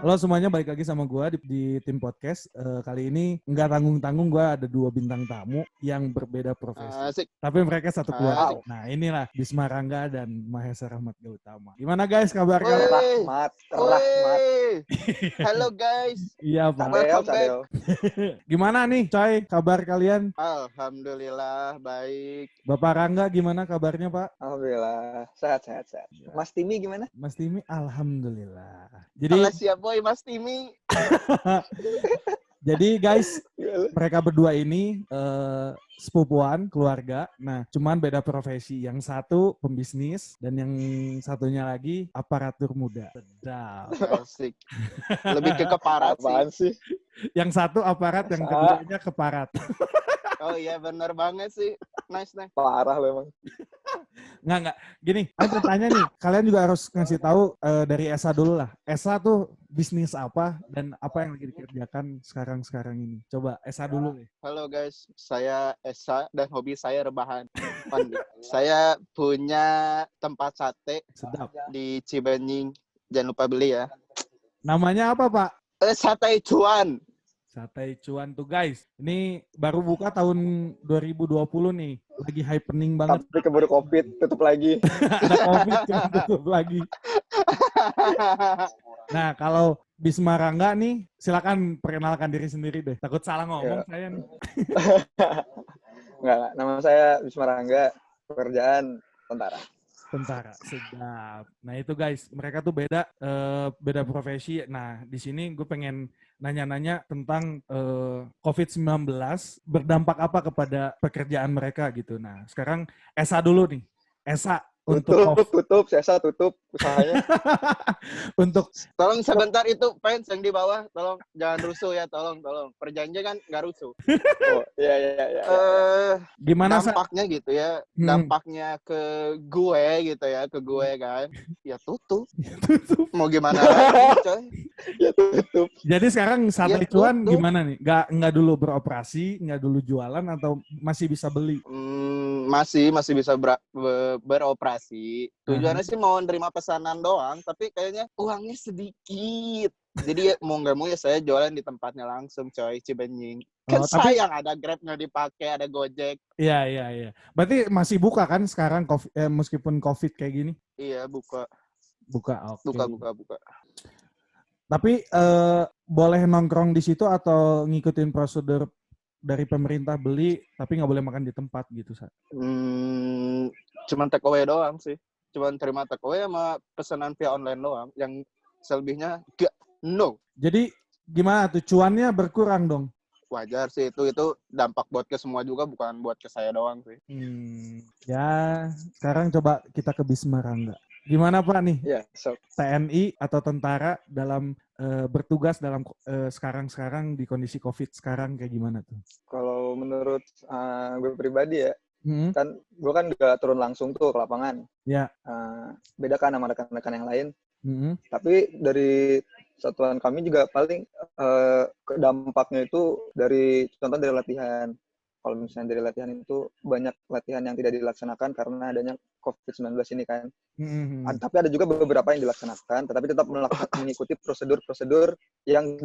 Halo semuanya, balik lagi sama gue di tim podcast. Kali ini nggak tanggung-tanggung, gue ada 2 bintang tamu yang berbeda profesi. Asik. Tapi mereka satu keluarga. Asik. Nah inilah Bisma Rangga dan Mahesa Rahmat Gautama. Gimana guys kabar Woi. kalian? Rahmat. Woi. Halo guys. Iya Pak. Welcome back. Gimana nih coy kabar kalian? Alhamdulillah baik. Bapak Rangga gimana kabarnya Pak? Alhamdulillah. Sehat. Mas Timi gimana? Mas Timi alhamdulillah. Halo Jadi siap boy Mas Timi. Jadi guys, mereka berdua ini sepupuan, keluarga. Nah, cuman beda profesi. Yang satu pembisnis dan yang satunya lagi aparatur muda. Sedap. Asik. Lebih ke keparat Apaan sih. sih? Yang satu aparat, yang keduanya keparat. Oh iya benar banget sih. Nice. Parah lo emang. Nggak. Gini, aku tanya nih. Kalian juga harus ngasih tahu dari Esa dulu lah. Esa tuh bisnis apa dan apa yang lagi dikerjakan sekarang ini. Coba Esa dulu nih. Halo guys, saya Esa dan hobi saya rebahan. Saya punya tempat sate Sedap. di Cibenying. Jangan lupa beli ya. Namanya apa Pak? Sate Cuan. Sate Cuan tuh guys. Ini baru buka tahun 2020 nih. Lagi happening banget. Tapi keburu COVID, tutup lagi. Ada COVID cuma tutup lagi. Nah, kalau Bisma Rangga nih, silakan perkenalkan diri sendiri deh. Takut salah ngomong saya nih. Enggak. Nama saya Bisma Rangga. Pekerjaan tentara. Tentara, sedap. Nah itu guys, mereka tuh beda profesi. Nah di sini gue pengen nanya-nanya tentang COVID-19 berdampak apa kepada pekerjaan mereka gitu. Nah sekarang Esa dulu nih. Esa Tutup, Sesa tutup usahanya. untuk Tolong sebentar itu fans yang di bawah, tolong jangan rusuh ya, tolong. Perjanjian kan nggak rusuh. Oh, iya. gimana Sa? Dampaknya gitu ya, dampaknya ke gue kan, ya tutup. Mau gimana lagi, coy? Ya tutup. Jadi sekarang Sate Ya, Cuan tutup. gimana nih? Nggak dulu beroperasi, nggak dulu jualan atau masih bisa beli? Masih bisa beroperasi. Tujuannya sih mau nerima pesanan doang, tapi kayaknya uangnya sedikit. Jadi ya, mau nggak mau ya saya jualan di tempatnya langsung, coy, Cibenying. Kan sayang ada Grab nggak dipakai, ada Gojek. Iya. Berarti masih buka kan sekarang meskipun COVID kayak gini? Iya, buka. Buka, oke. Buka. Tapi boleh nongkrong di situ atau ngikutin prosedur dari pemerintah beli, tapi nggak boleh makan di tempat gitu, Sa? Cuman take away doang sih. Cuman terima take away sama pesanan via online doang. Yang selebihnya no. Jadi gimana tuh, cuannya berkurang dong? Wajar sih, itu dampak buat ke semua juga, bukan buat ke saya doang sih. Ya, sekarang coba kita ke Bisma Rangga. Gimana Pak nih? Ya, TNI atau tentara dalam bertugas dalam sekarang di kondisi COVID sekarang kayak gimana tuh? kalau menurut gue pribadi ya, kan gue kan gak turun langsung tuh ke lapangan. Ya. Beda kan sama rekan-rekan yang lain. Tapi dari satuan kami juga paling dampaknya itu dari latihan. Kalau misalnya dari latihan itu banyak latihan yang tidak dilaksanakan karena adanya COVID-19 ini kan. Tapi ada juga beberapa yang dilaksanakan, tetapi tetap mengikuti prosedur-prosedur yang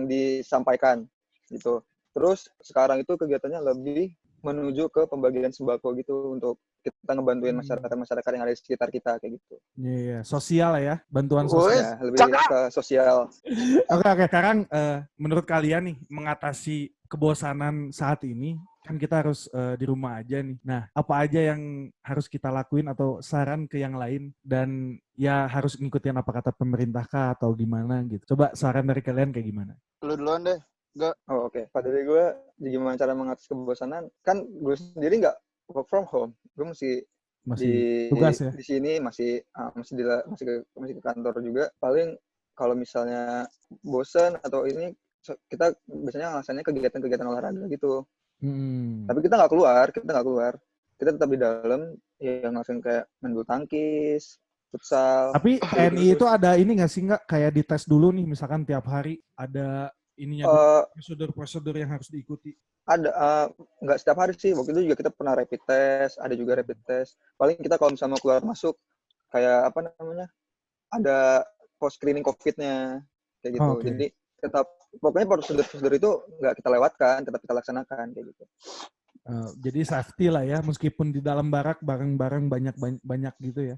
disampaikan gitu. Terus sekarang itu kegiatannya lebih menuju ke pembagian sembako gitu untuk kita ngebantuin masyarakat yang ada di sekitar kita kayak gitu. Iya, sosial ya, bantuan sosial. Ya, lebih ke sosial. Oke. Sekarang menurut kalian nih mengatasi kebosanan saat ini, kan kita harus di rumah aja nih. Nah, apa aja yang harus kita lakuin atau saran ke yang lain dan ya harus ngikutin apa kata pemerintah kah atau gimana gitu. Coba saran dari kalian kayak gimana? Lu duluan deh. Oh, oke. Pada dari gue, gimana cara mengatasi kebosanan? Kan gue sendiri nggak work from home. Gue masih tugas ya? Di sini masih ke kantor juga. Paling kalau misalnya bosan atau ini, kita biasanya alasannya kegiatan-kegiatan olahraga gitu. Tapi kita nggak keluar. Kita tetap di dalam, yang langsung kayak main bulu tangkis, futsal. Tapi TNI itu ada ini nggak sih, nggak kayak dites dulu nih, misalkan tiap hari ada ininya prosedur yang harus diikuti? Ada, nggak setiap hari sih. Waktu itu juga kita pernah rapid test, ada juga rapid test. Paling kita kalau misalnya mau keluar masuk, kayak apa namanya, ada post screening COVID-nya kayak gitu. Oke. Jadi tetap pokoknya prosedur itu nggak kita lewatkan, tetap kita laksanakan kayak gitu. Jadi safety lah ya, meskipun di dalam barak bareng-bareng banyak gitu ya.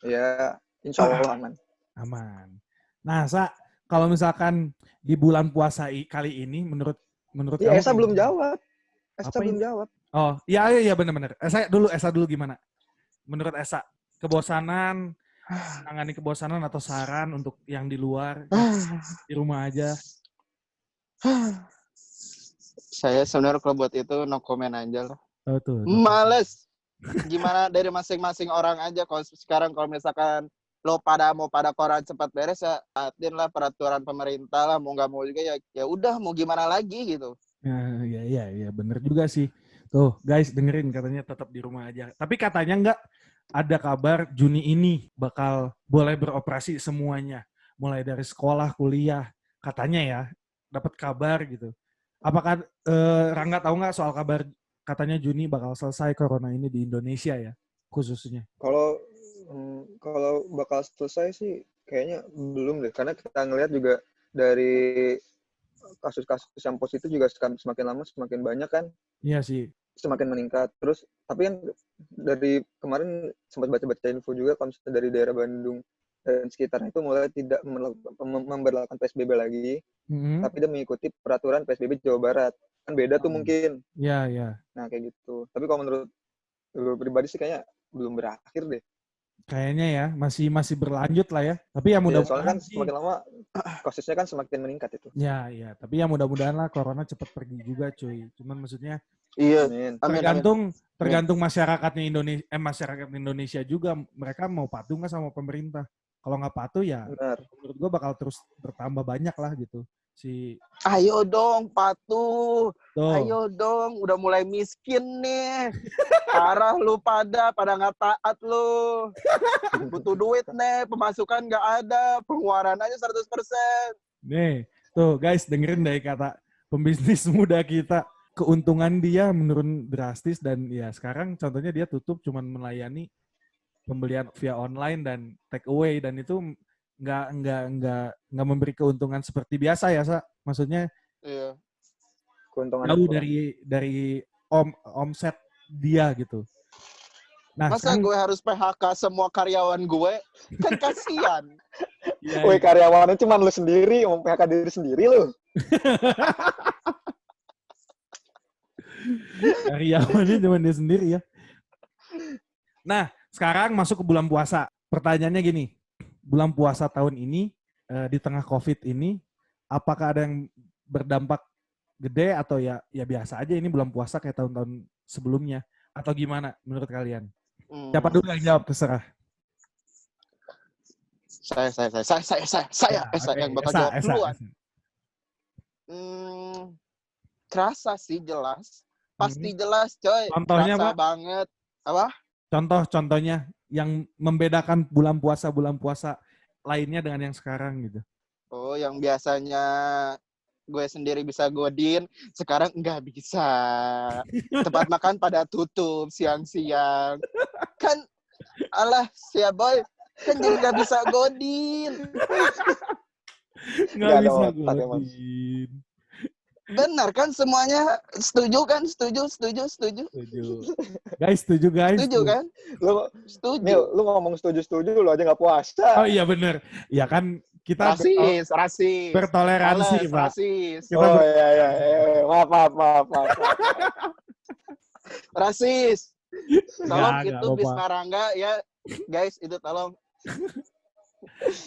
Ya, insya Allah aman. Aman. Nah, kalau misalkan di bulan puasa kali ini, menurut Iya, kamu Esa belum jawab. Esa belum ini? jawab. Oh, iya benar-benar. Esa dulu gimana? Menurut Esa, kebosanan, menangani kebosanan atau saran untuk yang di luar, di rumah aja? Saya sebenarnya kalau buat itu no comment aja lah. Oh, tuh. Males. Gimana dari masing-masing orang aja. Kalau sekarang kalau misalkan lo mau pada koran cepat beres ya taatin lah peraturan pemerintah lah. Mau nggak mau juga ya udah mau gimana lagi gitu. Iya bener juga sih. Tuh guys dengerin katanya tetap di rumah aja. Tapi katanya nggak ada kabar Juni ini bakal boleh beroperasi semuanya. Mulai dari sekolah, kuliah. Katanya ya dapat kabar gitu. Apakah Rangga tahu nggak soal kabar katanya Juni bakal selesai corona ini di Indonesia ya khususnya? Kalau bakal selesai sih kayaknya belum deh. Karena kita ngelihat juga dari kasus-kasus yang positif juga semakin lama semakin banyak kan. Iya sih. Semakin meningkat. Terus tapi kan dari kemarin sempat baca-baca info juga kalau misalnya dari daerah Bandung dan sekitarnya itu mulai tidak memberlakukan PSBB lagi, tapi dia mengikuti peraturan PSBB Jawa Barat. Kan beda tuh mungkin. Iya. Nah kayak gitu. Tapi kalau menurut pribadi sih kayaknya belum berakhir deh. Kayaknya ya masih berlanjut lah ya. Tapi ya mudah-mudahan soalnya kan semakin lama kasusnya kan semakin meningkat itu. Ya. Tapi ya mudah-mudahan lah corona cepat pergi juga cuy. Cuman maksudnya iya. Tergantung masyarakatnya masyarakat Indonesia juga mereka mau patuh nggak sama pemerintah. Kalau nggak patuh ya menurut gue bakal terus bertambah banyak lah gitu. Ayo dong patuh. Tuh. Ayo dong udah mulai miskin nih. Parah lu pada nggak taat lu. Butuh duit nih, pemasukan nggak ada, pengeluaran aja 100%. Nih, tuh guys dengerin dari kata pembisnis muda kita. Keuntungan dia menurun drastis dan ya sekarang contohnya dia tutup cuman melayani pembelian via online dan take away dan itu nggak memberi keuntungan seperti biasa ya maksudnya iya. Keuntungan jauh dari omset dia gitu. Nah, masa gue harus PHK semua karyawan gue? Kan kasihan. Woi karyawannya cuma lu sendiri, mau PHK diri sendiri lu. Karyawannya cuma dia sendiri ya. Nah, sekarang masuk ke bulan puasa. Pertanyaannya gini, bulan puasa tahun ini di tengah COVID ini, apakah ada yang berdampak gede atau ya biasa aja ini bulan puasa kayak tahun-tahun sebelumnya atau gimana menurut kalian? Siapa dulu yang jawab terserah. Saya yang bakal jawab duluan. Kerasa sih jelas. Pasti jelas, coy. Contohnya, kerasa Pak? Banget. Apa? Contohnya yang membedakan bulan puasa lainnya dengan yang sekarang gitu. Oh, yang biasanya gue sendiri bisa godin, sekarang nggak bisa. Tempat makan pada tutup siang-siang. Kan, alah, siap boy. Kan jadi nggak bisa godin. Nggak bisa godin. Benar kan semuanya setuju kan? Setuju. Guys, setuju guys. Setuju kan? Lu setuju. Nil, lu ngomong setuju lu aja nggak puasa. Oh iya bener. Ya kan kita rasis. Bertoleransi, Pak. Rasis. Iya. Maaf. Rasis. Tolong Nggak, itu Bisma Rangga ya. Guys, itu tolong.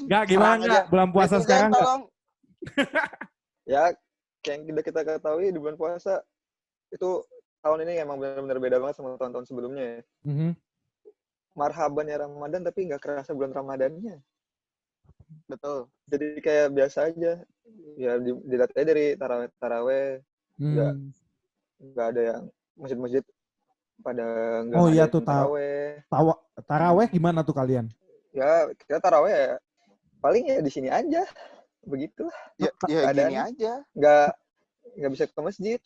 Nggak, gimana nggak? Bulan puasa sekarang nggak? Tolong. Ya, kayak yang kita ketahui di bulan puasa itu tahun ini emang benar-benar beda banget sama tahun-tahun sebelumnya ya. Marhaban ya Ramadan tapi nggak kerasa bulan Ramadannya. Betul. Jadi kayak biasa aja. Ya dilihat aja dari taraweh. Nggak ada yang masjid-masjid pada nggak oh iya tuh taraweh. Taraweh gimana tuh kalian? Ya kita taraweh ya paling ya di sini aja. Begitulah. Ya gini aja. Nggak bisa ke masjid.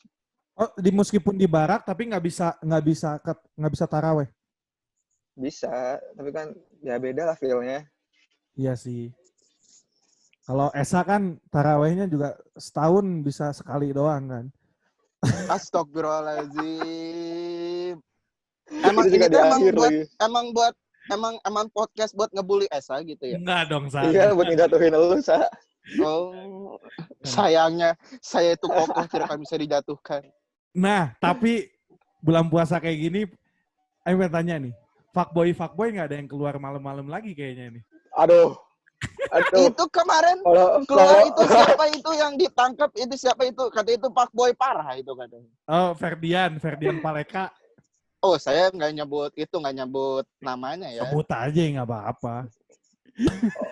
Oh, meskipun di barak tapi nggak bisa taraweh. Bisa, tapi kan ya beda lah feel-nya. Iya sih. Kalau Esa kan tarawehnya juga setahun bisa sekali doang kan. Astagfirullahaladzim. Emang Itu ini juga di tuh akhir lagi. emang podcast buat ngebully Esa gitu ya? Enggak dong, Sa. Iya, buat ngejatuhin lu, Sa. Oh, sayangnya saya itu kokoh tidak akan bisa dijatuhkan. Nah, tapi bulan puasa kayak gini, ayo tanya nih. Fuckboy nggak ada yang keluar malam-malam lagi kayaknya nih. Aduh. Itu kemarin keluar itu siapa itu yang ditangkap itu siapa itu? Kata itu fuckboy parah itu katanya. Oh, Ferdian Paleka. Oh, saya nggak nyebut namanya ya. Sebut aja nggak apa-apa.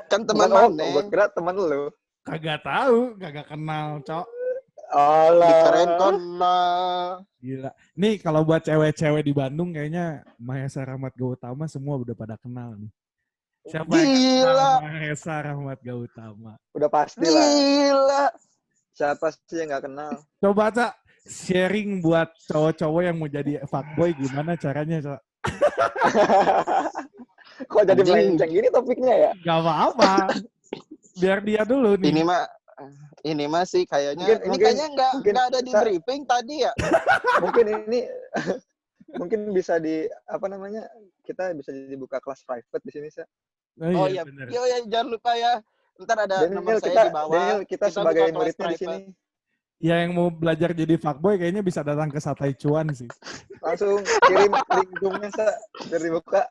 Kan teman mana? Gue kira teman lu. Kagak tahu, kagak kenal, Cok. Alah. Dikeren kenal. Gila. Nih kalau buat cewek-cewek di Bandung kayaknya Mahesa Rahmat Gautama semua udah pada kenal nih. Siapa yang kenal Mahesa Rahmat Gautama? Udah pasti lah. Gila. Siapa sih yang nggak kenal? Coba, Cak, sharing buat cowok-cowok yang mau jadi fuckboy gimana caranya, Cak? Kok jadi melenceng gini topiknya ya? Gak apa-apa. Biar dia dulu nih. Ini mah sih kayaknya kayaknya nggak ada di briefing tadi ya. Mungkin bisa kita bisa dibuka kelas private di sini, Sa. Oh iya, bener. Ya, jangan lupa ya. Ntar ada nomor saya di bawah. Daniel, kita sebagai muridnya di sini. Ya yang mau belajar jadi fuckboy kayaknya bisa datang ke Satai Cuan sih. Langsung kirim link Zoom-nya, Sa, biar dibuka.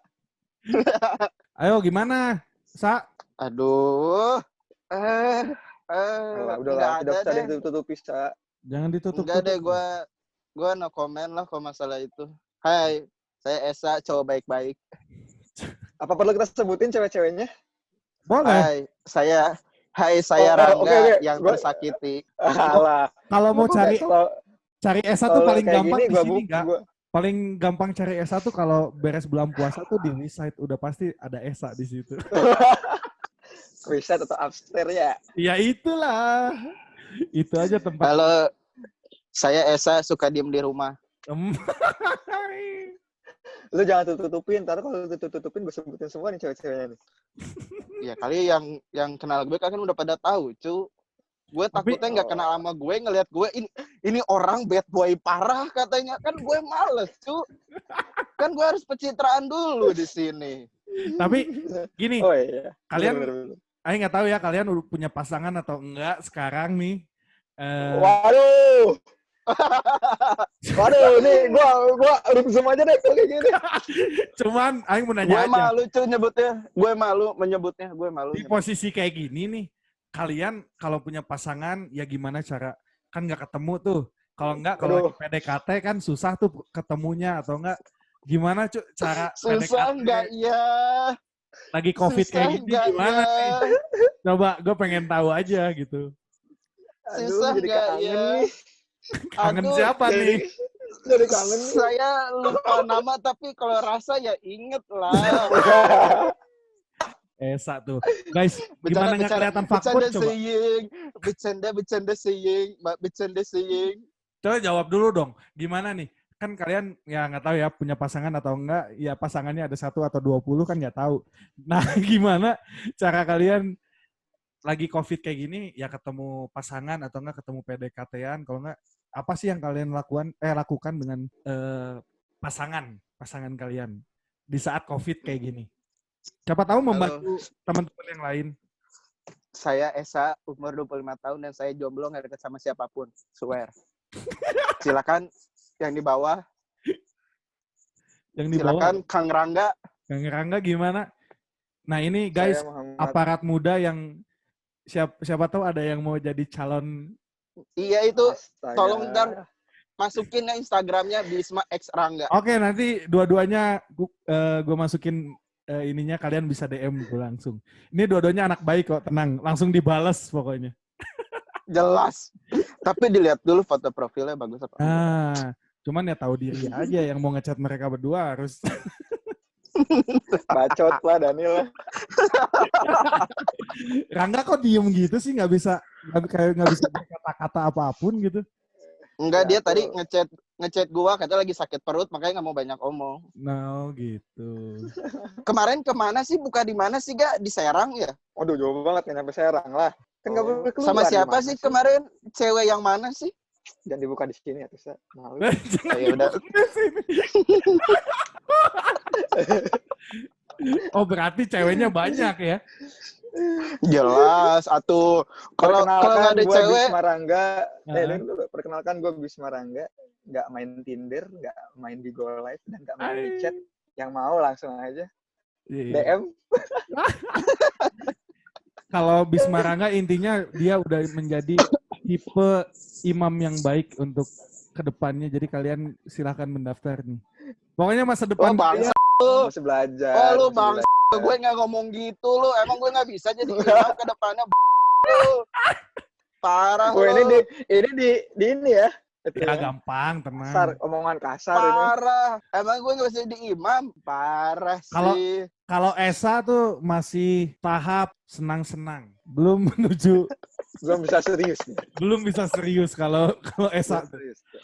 Ayo gimana, Sa? Aduh. Udahlah, tidak usah ditutupi, Sa. Jangan ditutup. Enggak deh, gue no comment lah kalau masalah itu. Hai, saya Esa, cowok baik-baik. Apa perlu kita sebutin cewek-ceweknya? Boleh. Hai, saya Rangga yang tersakiti. Alah. Kalau mau cari Esa tuh paling gampang di sini enggak? Paling gampang cari Esa tuh kalau beres bulan puasa tuh di Resite udah pasti ada Esa di situ. Resite atau upstairs ya? Ya itulah. Itu aja tempat. Kalau saya Esa suka diem di rumah. Lu jangan tutupin, ntar kalau tutupin gue sebutin semua nih cewek-ceweknya nih. Ya kali yang kenal gue kan udah pada tahu, cu. Gue takutnya nggak kenal sama gue, ngelihat gue ini orang bad boy parah katanya. Kan gue males, cu. Kan gue harus pencitraan dulu di sini. Tapi gini, iya. Kalian, Ayo nggak tahu ya kalian udah punya pasangan atau enggak sekarang nih. Waduh, nih gua zoom aja deh kayak gini. Cuman Aing mau nanya aja. Gue malu cuy nyebutnya. Gue malu menyebutnya. Di posisi kayak gini nih, kalian kalau punya pasangan ya gimana cara? Kan nggak ketemu tuh. Kalau lagi PDKT kan susah tuh ketemunya atau enggak? Gimana cuy cara susah PDKT? Enggak ya? Lagi COVID kayak gini gimana nih? Coba gue pengen tahu aja gitu. Susah enggak ya? Kangen siapa nih? Jadi kangen. Saya lupa nama tapi kalau rasa ya inget lah. Esa tuh. Guys, gimana nggak kelihatan fuckboy coba? Bercanda saying. Coba jawab dulu dong. Gimana nih? Kan kalian ya nggak tahu ya punya pasangan atau enggak. Ya pasangannya ada 1 atau 20 kan nggak tahu. Nah, gimana cara kalian lagi COVID kayak gini ya ketemu pasangan atau enggak ketemu PDKT-an, kalau enggak apa sih yang kalian lakukan dengan pasangan kalian di saat COVID kayak gini? Siapa tahu membantu teman-teman yang lain. Saya Esa, umur 25 tahun dan saya jomblo, nggak dekat sama siapapun, swear. Silakan yang di bawah. Silakan Kang Rangga. Kang Rangga gimana? Nah ini guys, aparat muda yang siapa tahu ada yang mau jadi calon. Iya itu. Astaga. Tolong ntar masukin Instagramnya Bisma X Rangga. Oke, nanti dua-duanya gue masukin ininya, kalian bisa DM gue langsung. Ini dua-duanya anak baik kok, tenang. Langsung dibales pokoknya. Jelas. Tapi dilihat dulu foto profilnya bagus apa. Cuman ya tahu diri aja yang mau ngechat mereka berdua harus. Bacot lah Daniel. Rangga kok diem gitu sih, nggak bisa berkata-kata apapun gitu. Enggak, dia tadi ngechat gua katanya lagi sakit perut makanya nggak mau banyak omong. No gitu. Kemarin kemana sih? Buka di mana sih, Gak? Di Serang ya? Waduh, jauh banget nggak nyampe Serang lah. Kan nggak boleh keluar. Sama siapa sih kemarin? Cewek yang mana sih? Jangan dibuka di sini ya, Tusa. Malu. Ya udah. Oh, berarti ceweknya banyak ya? Jelas, atuh. Kalau nggak ada gua cewek, Bisma Rangga. Perkenalkan gue Bisma Rangga. Nggak main Tinder, nggak main Bigo Live, dan nggak main WeChat. Yang mau langsung aja DM. Kalau Bisma Rangga intinya dia udah menjadi tipe imam yang baik untuk kedepannya. Jadi kalian silahkan mendaftar nih. Pokoknya masa depan bangsa masih belajar. Oh lu bangsa, gue nggak ngomong gitu lu. Emang gue nggak bisa jadi imam ke depannya. Parah lu. Ini di ini ya. Ya gampang, tenang. Kasar, omongan kasar parah. Ini. Emang gue nggak bisa jadi imam? Parah sih. Kalau Esa tuh masih tahap senang-senang, belum menuju. Belum bisa serius. Belum bisa serius kalau Esa.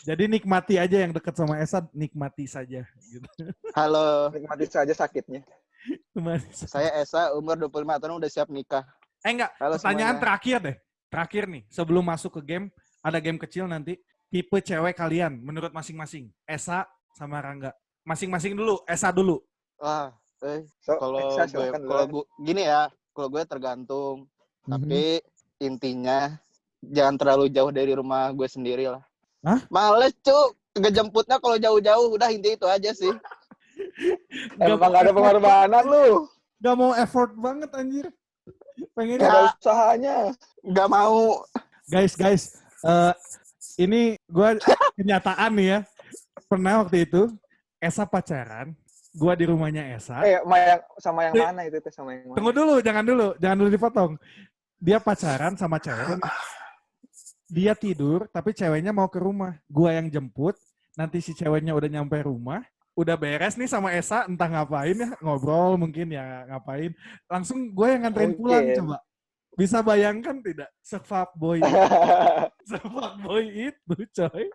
Jadi nikmati aja yang dekat sama Esa, nikmati saja. Gitu. Halo. Nikmati saja sakitnya. Saya Esa, umur 25 tahun udah siap nikah. Enggak, halo pertanyaan semuanya. Terakhir deh. Terakhir nih, sebelum masuk ke game, ada game kecil nanti. Tipe cewek kalian menurut masing-masing. Esa sama Rangga. Masing-masing dulu, Esa dulu. Wah, kalau gue gini ya, kalau gue tergantung. Tapi intinya jangan terlalu jauh dari rumah gue sendiri lah. Hah? Males cuk, ngejemputnya kalau jauh-jauh, udah intinya itu aja sih. Emang gak ada pengorbanan lu. Gak mau effort banget anjir. Pengen gak ada usahanya. Gak mau. Guys, ini gue kenyataan nih ya. Pernah waktu itu Esa pacaran, gue di rumahnya Esa. Sama yang mana itu? Sama yang mana? Tunggu dulu, jangan dulu dipotong. Dia pacaran sama cewek. Dia tidur, tapi ceweknya mau ke rumah. Gue yang jemput. Nanti si ceweknya udah nyampe rumah, udah beres nih sama Esa, entah ngapain ya, ngobrol mungkin ya ngapain. Langsung gue yang nganterin pulang coba. Bisa bayangkan tidak? Se-fuckboy itu, coy.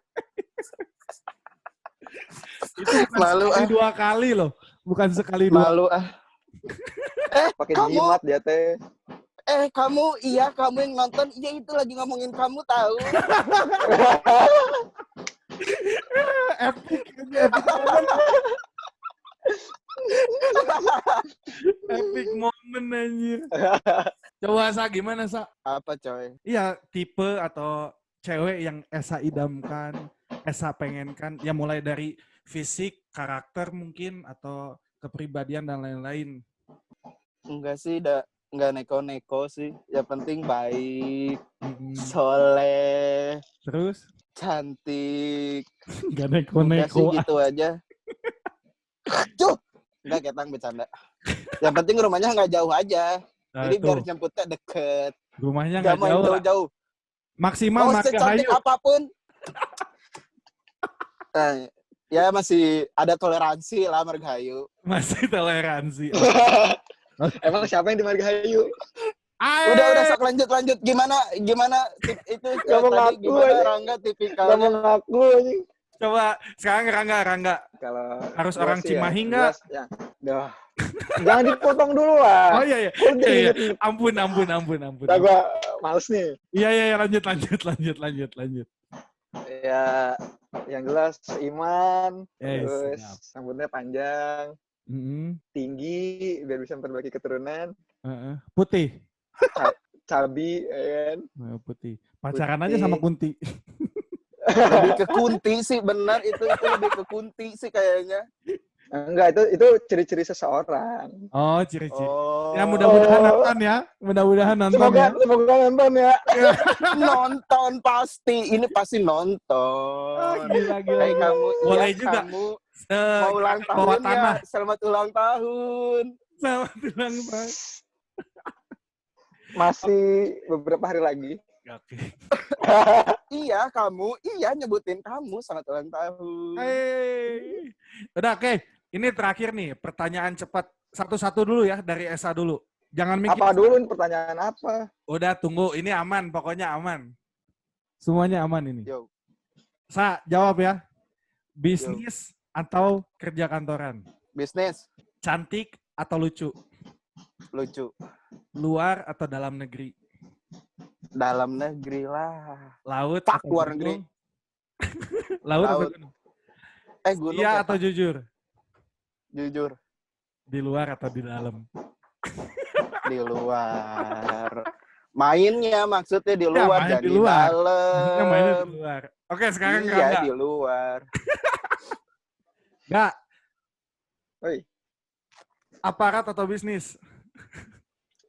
Itu bukan malu sekali 2 kali loh. Bukan sekali 2. Malu pakai jimat dia teh. Kamu yang nonton. Iya itu lagi ngomongin kamu tahu. Epic Epic moment anjir. Coba Sa, gimana Sa? Apa coy? Iya, tipe atau cewek yang Esa idamkan, Esa pengenkan, ya mulai dari fisik, karakter mungkin, atau kepribadian dan lain-lain. Enggak sih, enggak neko-neko sih. Yang penting baik, soleh, terus cantik. Enggak neko-neko. Udah sih gitu aja. Cuh! Enggak, ketang bercanda. Yang penting rumahnya nggak jauh aja. Jadi biar jemputnya deket. Rumahnya nggak jauh. Maksimal secantik apapun. Ya masih ada toleransi lah Margahayu. Masih toleransi. Emang siapa yang di Margahayu? Udah sok lanjut. Gimana itu tadi gimana Rangga tipikalnya? Gak mau ngaku anjing. Coba sekarang Rangga. Kalau harus orang Cimahi nggak? Ya. Jangan dipotong dulu lah. Oh iya. Ampun. Nah, gue males nih. Iya, lanjut. Ya, yang jelas seiman, terus rambutnya panjang, tinggi, biar bisa memperbaiki keturunan. Putih. Cabi, kan? Putih. Pacaran aja sama Kunti. Lebih ke Kunti sih, benar itu lebih ke Kunti sih kayaknya. Enggak, itu ciri-ciri seseorang. Oh, ciri-ciri. Ya mudah-mudahan nonton ya. Semoga nonton ya. Nonton pasti. Ini pasti nonton. Gila. Kamu, boleh juga. Kamu mau ulang tahun ya. Selamat ulang tahun. Masih beberapa hari lagi. Oke. Iya, nyebutin kamu selamat ulang tahun. Hey. Udah, oke. Ini terakhir nih, pertanyaan cepat. Satu-satu dulu ya, dari Esa dulu. Jangan mikir. Apa dulu ini pertanyaan apa? Udah, tunggu. Ini aman, pokoknya aman. Semuanya aman ini. Yo. Sa, jawab ya. Bisnis atau kerja kantoran? Bisnis. Cantik atau lucu? Lucu. Luar atau dalam negeri? Dalam negeri lah. Laut Pak, atau luar gunung? negeri. Laut atau Laut. gunung? Gunung Iya ya, atau Pak? jujur? Jujur. Di luar atau di dalam? Di luar. Mainnya maksudnya di Ya, luar, mainnya jangan di di luar. dalam. Maksudnya mainnya di luar. Oke, sekarang Iya, Rangga. di luar. Nggak, Oi, aparat atau bisnis?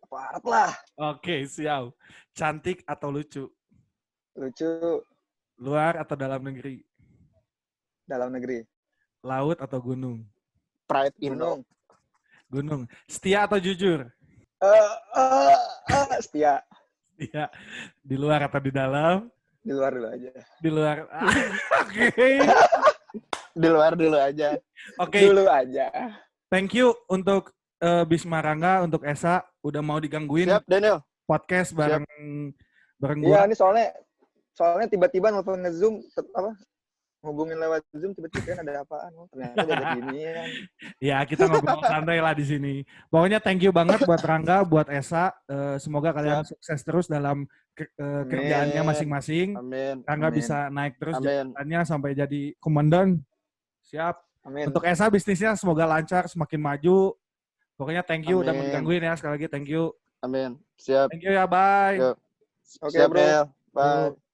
aparat lah. Oke, siap. Cantik atau lucu? Lucu, Luar atau dalam negeri? dalam negeri. Laut atau gunung? Pride Indo. Gunung. Gunung. Setia atau jujur? Setia. Setia. Di luar atau di dalam? Di luar dulu aja. Di luar. Oke. Di luar dulu aja. Oke. Dulu aja. Thank you untuk Bisma Rangga, untuk Esa udah mau digangguin Siap, Daniel. podcast bareng Iya, gua. ini soalnya tiba-tiba nelfon nge-Zoom hubungin lewat Zoom tiba-tiba kan ada apaan. Ternyata ada ginian. Ya, kita ngobrol santai lah di sini. Pokoknya thank you banget buat Rangga, buat Esa. Semoga kalian sukses terus dalam kerjaannya masing-masing. Amin. Rangga Amin. bisa naik terus Amin. jabatannya sampai jadi komandan. Siap. Amin. Untuk Esa bisnisnya semoga lancar, semakin maju. Pokoknya thank you udah Amin. menggangguin ya. Sekali lagi thank you. Amin. Siap. Thank you ya, bye. Yuk. Oke, Siap, bro. Nel. Bye.